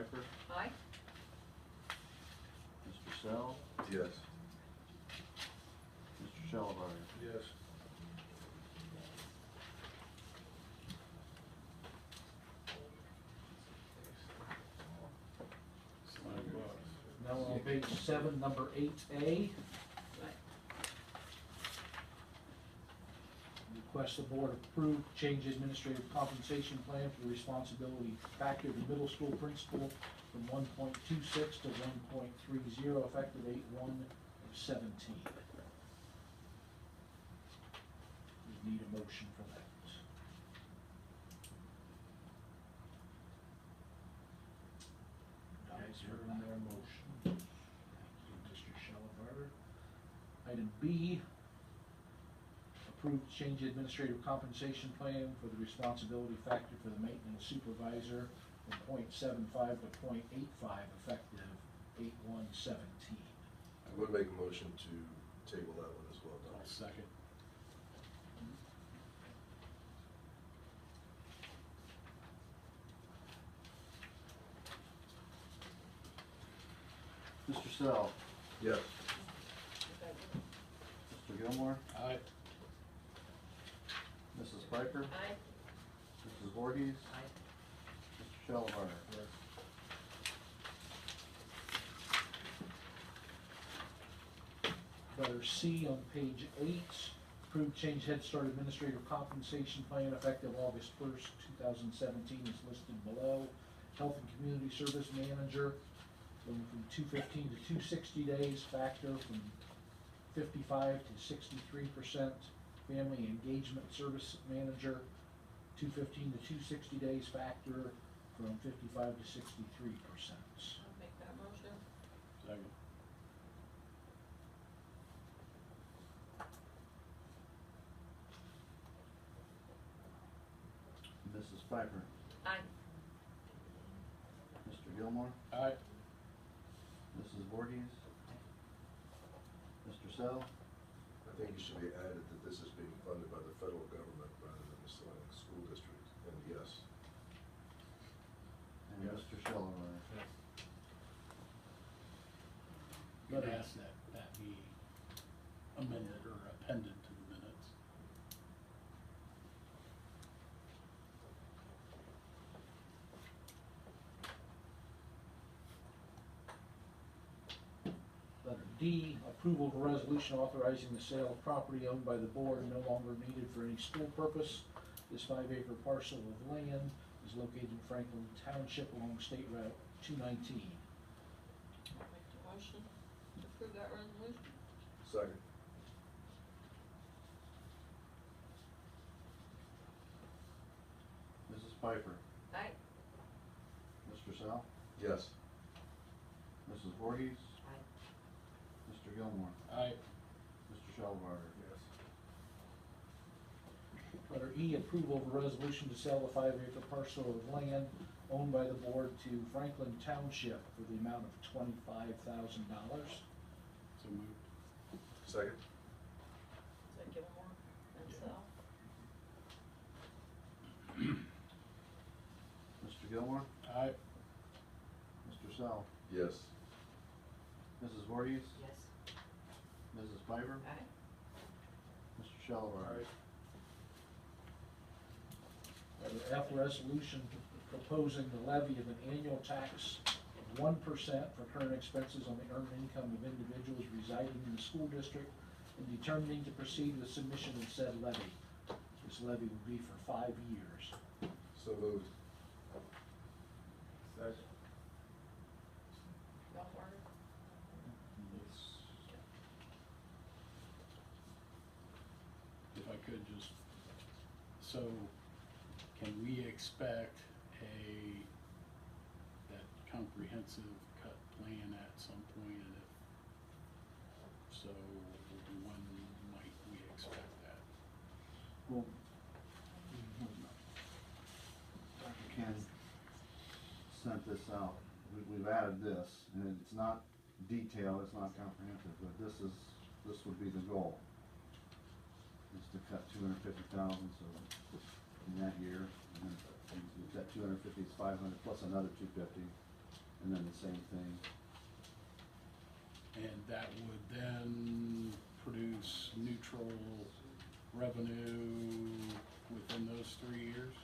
Piper, Aye. Mr. Sell, Yes. Mr. Shellemeyer. Yes. Now we're on page 7, number 8A. Right. Request the board approve change administrative compensation plan for the responsibility factor of the middle school principal from 1.26 to 1.30 effective 8/1/17. We need a motion for that. Guys heard their motion. Thank you, Mr. Shellemeyer. Item B, approved change administrative compensation plan for the responsibility factor for the maintenance supervisor from .75 to .85 effective 8/1/17. I would make a motion to table that one as well, Don. Second. Mr. Sell, Yes. Mr. Gilmore, Aye. Mrs. Piper, Aye. Mrs. Voorhees, Aye. Mr. Shellemeyer. Letter C on page 8, approved change Head Start administrative compensation plan effective August 1st, 2017 is listed below. Health and Community Service Manager going from 215 to 260 days, factor from 55 to 63%. Family Engagement Service Manager, 215 to 260 days, factor from 55 to 63%. I'll make that motion. Second. Mrs. Piper, Aye. Mr. Gilmore, Aye. Mrs. Voorhees, Mr. Sell, I think it should be added that this is being funded by the federal government rather than the Salina School District, and yes. and Yes. Mr. Shellemeyer. I'd ask that that be amended or appended to the minutes. Letter D, approval of a resolution authorizing the sale of property owned by the board no longer needed for any school purpose. This 5-acre parcel of land is located in Franklin Township along State Route 219. I'll make the motion to approve that resolution. Second. Mrs. Piper, Aye. Mr. Sell, Yes. Mrs. Voorhees, Aye. Mr. Gilmore, Aye. Mr. Shellemeyer. Yes. Letter E, approval of a resolution to sell the 5-acre parcel of land owned by the board to Franklin Township for the amount of $25,000. So moved. Second. Is that Gilmore and Yeah. Sal? Mr. Gilmore, Aye. Mr. Sell, Yes. Mrs. Voorhees, Yes. Mrs. Piper, Aye. Mr. Shellemeyer. Letter F, resolution proposing the levy of an annual tax of 1% for current expenses on the earned income of individuals residing in the school district and determining to proceed with submission of said levy. This levy will be for 5 years. So moved. Second. Gilmore? If I could just, so can we expect that comprehensive cut plan at some point? And if so, when might we expect that? Well, Dr. Ken sent this out. We've added this, and it's not detailed, it's not comprehensive, but this would be the goal. Is to cut 250,000, so in that year, and then that 250 is 500 plus another 250. and then the same thing. And that would then produce neutral revenue within those 3 years?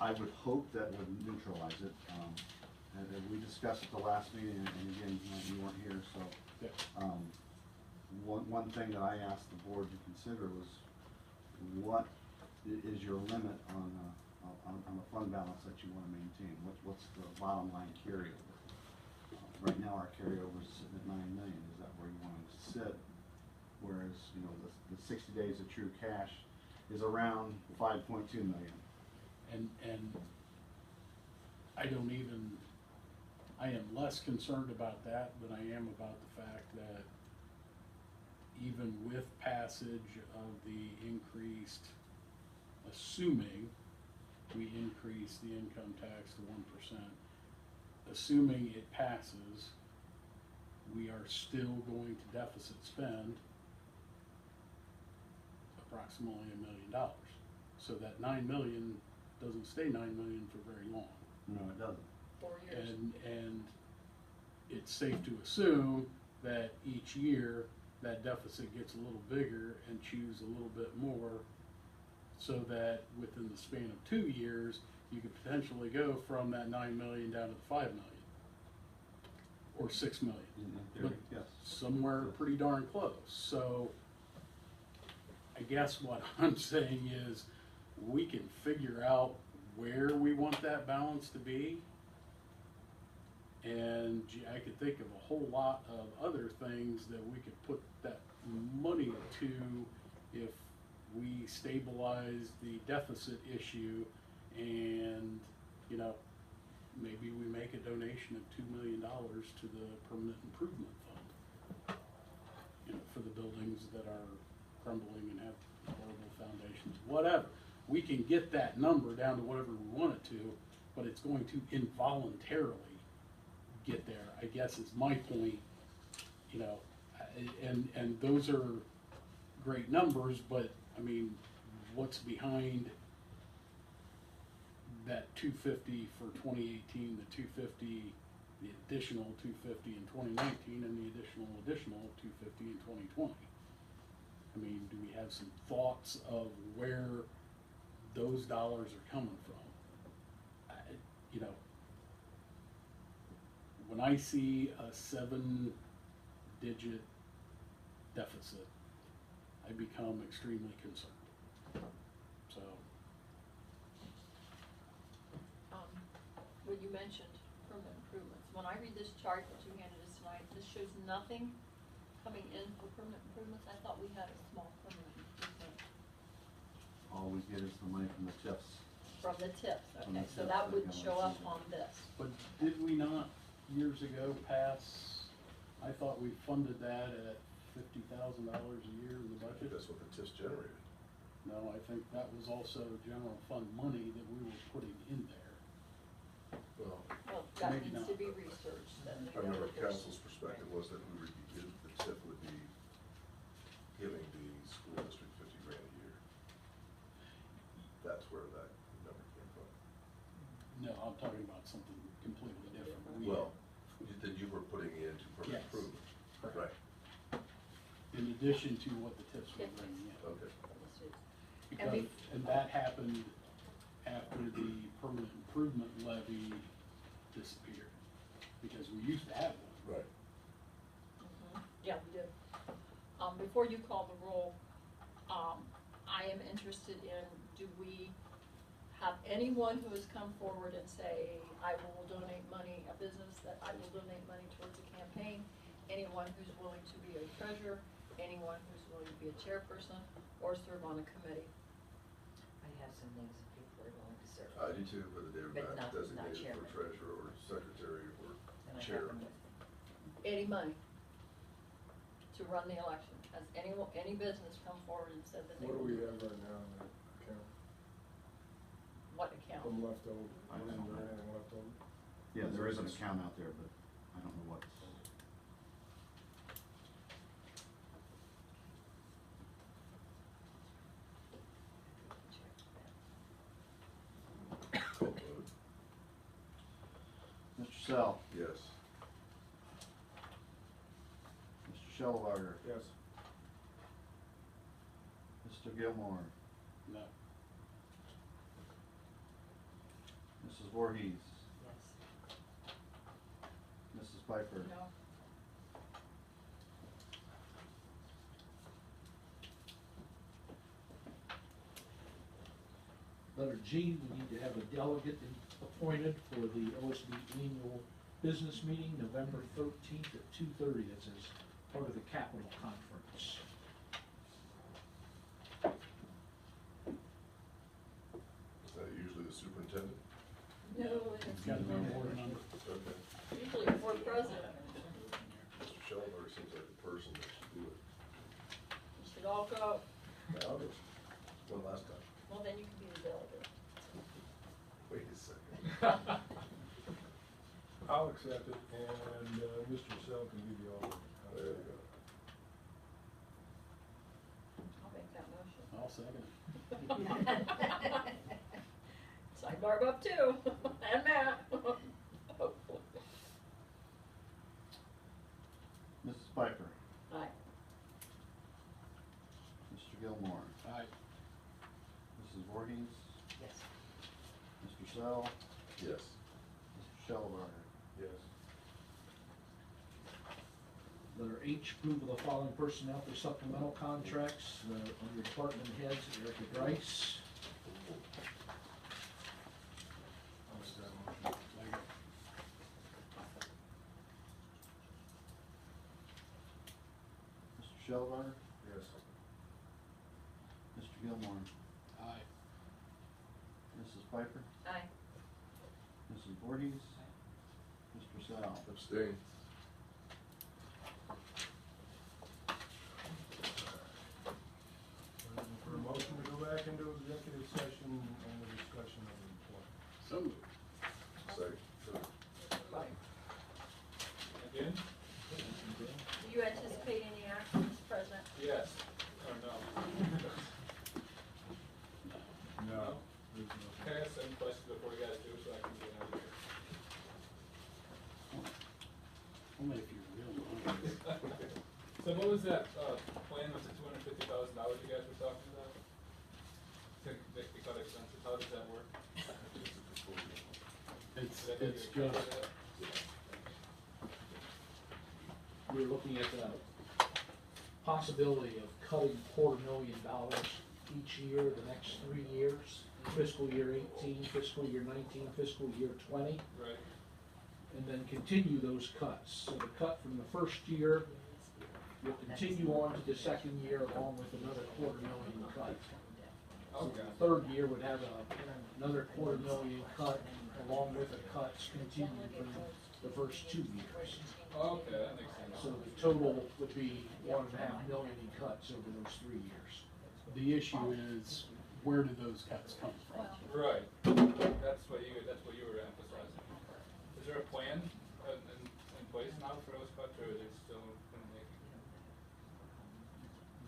I would hope that would neutralize it, and we discussed at the last meeting, and again, you weren't here, so. Yeah. One thing that I asked the board to consider was, what is your limit on the fund balance that you wanna maintain? What's the bottom line carryover? Right now, our carryover is sitting at 9 million, is that where you want it to sit? Whereas, you know, the 60 days of true cash is around 5.2 million. And I am less concerned about that than I am about the fact that even with passage of the increased, assuming we increase the income tax to 1%, assuming it passes, we are still going to deficit spend approximately $1 million. So that 9 million doesn't stay 9 million for very long. No, it doesn't. 4 years. And it's safe to assume that each year that deficit gets a little bigger and chews a little bit more, so that within the span of 2 years, you could potentially go from that 9 million down to the 5 million. Or 6 million. In theory, But yes. somewhere pretty darn close. So I guess what I'm saying is, we can figure out where we want that balance to be. And I could think of a whole lot of other things that we could put that money to if we stabilize the deficit issue, and, you know, maybe we make a donation of $2 million to the permanent improvement fund, you know, for the buildings that are crumbling and have horrible foundations, whatever. We can get that number down to whatever we want it to, but it's going to involuntarily get there, I guess is my point, you know. And those are great numbers, but I mean, what's behind that 250 for 2018, the 250, the additional 250 in 2019, and the additional 250 in 2020? I mean, do we have some thoughts of where those dollars are coming from? You know, when I see a 7-digit deficit, I become extremely concerned. So, When you mentioned permanent improvements, when I read this chart that you handed us tonight, this shows nothing coming in for permanent improvements. I thought we had a small permanent improvement All we get is the money from the TIFs. from the tips, From the okay, so tips, that I wouldn't can show up see that. on this. but did we not years ago pass, I thought we funded that at $50,000 a year in the I think budget? that's what the TIFs generated. No, I think that was also general fund money that we were putting in there. Well, Well, that Maybe needs not. to be researched then. I remember council's perspective was that we would be, the TIF would be giving the school district 50 grand a year. That's where that number came from. No, I'm talking about something completely different. Well, that you were putting into permanent Yes. improvement. Correct. Right, In addition to what the tips were bringing in. okay. Because, and that happened after the permanent improvement levy disappeared, because we used to have one. Right. Yeah, we did. Before you call the roll, I am interested in, do we have anyone who has come forward and say, I will donate money, a business that I will donate money towards a campaign? Anyone who's willing to be a treasurer, anyone who's willing to be a chairperson, or serve on a committee? I have some names of people who are willing to serve. I do too, whether they were But not not designated chairman. for treasurer or secretary or And I have chair. them with Any money to run the election? Has any business come forward and said that they What do will we do have this? right now in that account? What account? Some left over, I don't isn't know. there anything left over? Yeah, there is an account out there, but I don't know what's. Call vote. Sell, Yes. Mr. Shellbarger, Yes. Mr. Gilmore, No. Mrs. Voorhees, Yes. Mrs. Piper, No. Letter G, we need to have a delegate appointed for the OSB annual business meeting, November 13th at 2:30. That's as part of the Capitol Conference. Is that usually the superintendent? No, It's it's got to be more than number. Okay. usually for president. Mr. Shellberg seems like the person that should do it. You should all go. Now, one last time. Well, then you can be the delegate. Wait a second. I'll accept it, and Mr. Sell can give you all the. There you go. I'll make that motion. I'll second it. Sign Barb up too, and Matt. Mrs. Piper, Aye. Mr. Gilmore, Aye. Mrs. Voorhees, Yes. Mr. Sell, Yes. Mr. Shellbarger. Yes. Letter H, approval of the following personnel for supplemental contracts under department heads, Erica Grice. I'll make that motion. Second. Mr. Shellbarger, Yes. Mr. Gilmore, Aye. Mrs. Piper, Aye. Mrs. Voorhees, Mr. Sell. Abstain. Looking for a motion to go back into executive session on the discussion of employment. So moved. Second. Again? Do you anticipate any action, Mr. President? Yes, or no? No. Can I ask some questions before you guys do, so I can get out of here? Only if you're real honest. So what was that, plan with the $250,000 you guys were talking about? To cut expenses, how does that work? It's Did I get just, a copy of that? We're looking at the possibility of cutting $250,000 each year, the next 3 years, fiscal year 18, fiscal year 19, fiscal year 20, Right, and then continue those cuts. So the cut from the first year will continue on to the second year along with another $250,000 cut. So okay. the third year would have another $250,000 cut along with the cuts continued from the first 2 years. Okay, that makes sense. So the total would be $1.5 million in cuts over those 3 years. the issue is, where do those cuts come from? Right, that's what you were emphasizing. Is there a plan in place now for those cuts, or is it still in the making?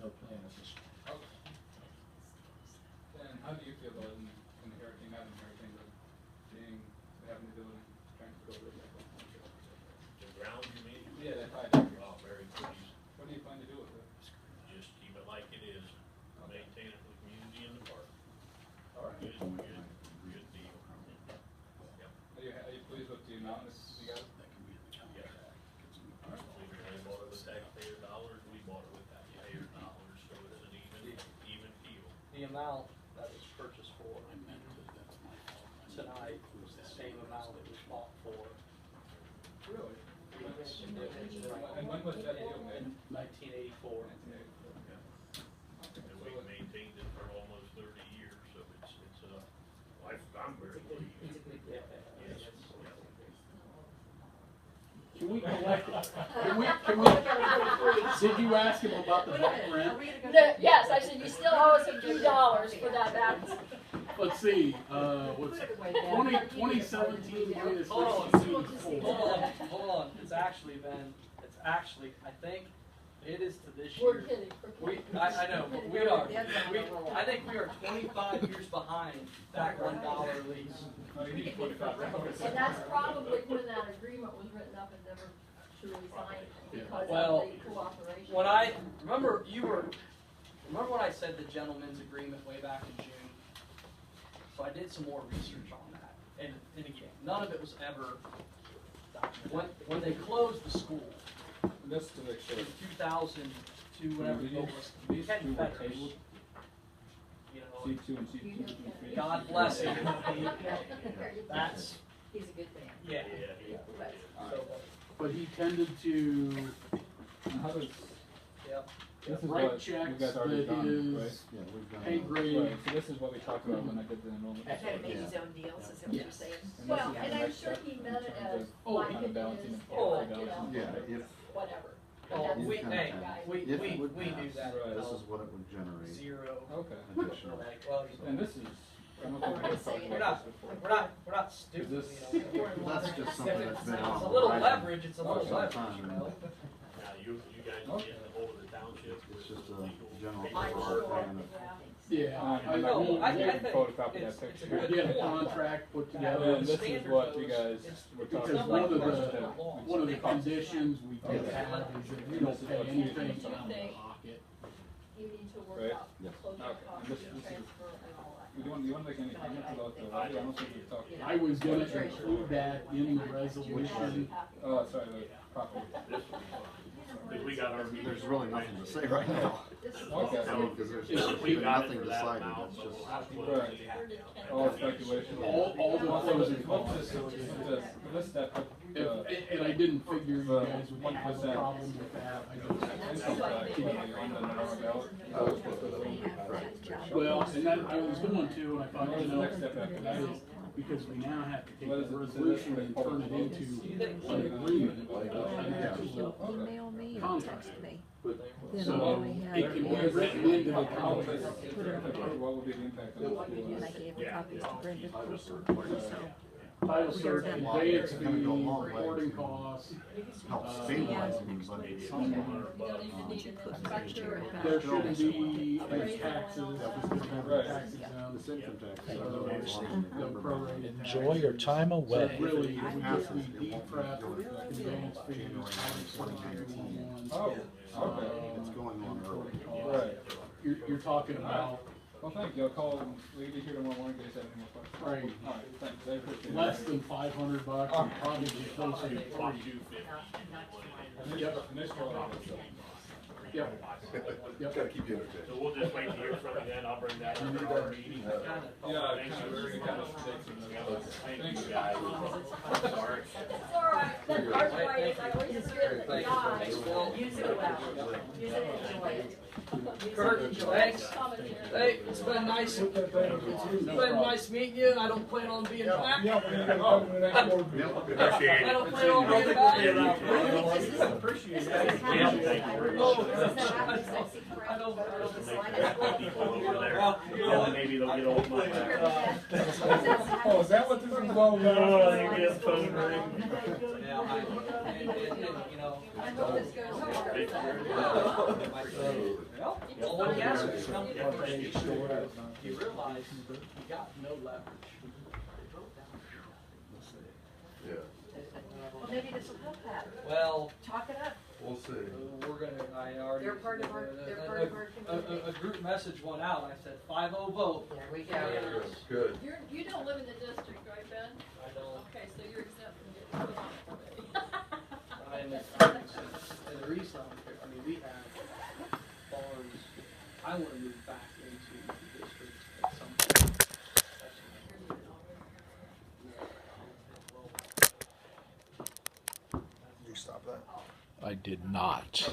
No plan at this point. And how do you feel about inheriting, not inheriting, but having to do it, trying to go over it? The ground, you mean? Yeah, that's right. Oh, very pleased. What do you plan to do with it? Just keep it like it is, maintain it for the community and the park. All right. Good deal. Yep. Are you pleased with the amount that you got? That can be in the county. Yeah. We bought it with taxpayer dollars, we bought it with taxpayer dollars, so it's an even deal. The amount that was purchased for I meant to, that's my fault. I meant to tonight include was the that. same amount it was bought for. Really? Yes. And when was that deal made? 1984. And we've maintained it for almost 30 years, so I'm very pleased. Yeah. Yes, yeah. Can we collect, can we, did you ask him about the back rent? Yes, I said, you still owe us a few dollars for that back. Let's see, what's, 2017 minus Hold on, 1684. hold on. It's actually, I think, It is to this We're year. kidding, we're We, kidding. I know, but we We're are, kidding. I think we are 25 years behind that $1 lease. No, you need $45. And that's probably when that agreement was written up and never truly signed because Well, of the cooperation. When I, remember when I said the gentleman's agreement way back in June? So I did some more research on that. And again, none of it was ever documented. When they closed the school, Just to make sure. in 2002, whatever the vote was, These Ken two were Fetters, tabled, you know, C2 and C2 and C3. God bless him. That's, He's a good man. yeah. So, But he tended to And how does, yep. this is write what you checks guys that already done, right? is Yeah, we've done. pay that. grade. Right, so this is what we talked about when I did the enrollment. Kind of made his Yeah. own deals, is that what you're Yes. saying? And this Well, is the and I'm next sure step he in meant it terms as, of like, kind of it balancing is, the Oh, like, you know, Yeah, if, whatever. Oh, That's we, the hey, guy. we if it would knew pass, that. Right. this is what it would generate Zero. Okay. additional. Like, well, And this is, I don't think we've talked we're about not, this before. we're not stupid, This- you know. That's just something that's been on It's the a little horizon leverage, it's a little for some leverage, time, you and know. Now, you guys Okay. get a hold of the township It's with just the a legal general paperwork. I'm overall sure, plan of. Yeah, I I know, will I think think photocopy it's- that it's a picture. good get a point. contract put And together. then this is what you guys were talking Because about. one of the, that one of the conditions we Okay. did have is that we don't pay anything out of the pocket. You need to work Right. out Yes. closure Okay. costs, And this is- transfer and all that. Do you want to make any comments about the levy? I don't think we've talked. I was gonna include that in the resolution. Oh, sorry, the property. This will be fun. Because we got our meeting. There's really nothing to say right now. Okay. I mean, because there's We been got it nothing for that decided, amount, it's but just. we'll have to Right. see. All speculation. All the closing costs. This step, And I didn't figure you guys would have a 1%. problem with that. I this is just, on the normal ballot. well, and that, I was going to, and I thought, What you is the know, next step after that? because we now have to take What the is it? resolution and turn it into an agreement, an actual Email me or contract. text me. Then So I'll only have it can be written into the contract. What would be the impact on the school? and I gave copies to Brenda. Title search, conveyance fee, Gonna go a long way recording to costs. Help stabilize them, but You some, don't even need an inspector and. There shouldn't be any taxes, Right. taxes on this income tax. no prorated tax. Enjoy your time So away. really, if we just need deep prep, conveyance fees, Oh, okay. It's going on early. Right. you're talking about, Well, thank you. I'll call them. We'll be here tomorrow morning in case I have any more questions. right, All right, thanks. I appreciate it. less than $500 and probably closer to $3. Yep. Yep. Yep. Gotta keep you entertained. So we'll just wait to hear from you then, I'll bring that up at our meeting. Yeah, Thanks kind for of, very kind much. of. Thank you guys. I'm sorry. It's all right, that's arthritis, I always forget that guy. Use it well. Use it and enjoy it. Kurt, thanks. Commentary. Hey, it's been nice meeting you, and I don't plan on being back. Appreciate I don't plan on being back. Appreciate it. Yeah, thank you very much. I don't, People over there, well, maybe they'll get old my back. Oh, is that what this is all about? Oh, they get a phone ring. yeah, and, you know. I hope this goes hard. Well, when gas was coming from the store, you realize you got no leverage. Yeah, Well, maybe this will help that. Well, Talk it up. we'll see. we're gonna, I already. They're part of our community. A group message went out, and I said 5-0 vote. There we go. Good. You don't live in the district, right, Ben? I don't, Okay, so you're exempt from getting put on it already. and the reason I mean, we have farms, I wanna move back into the district at some point. You stop that? I did not.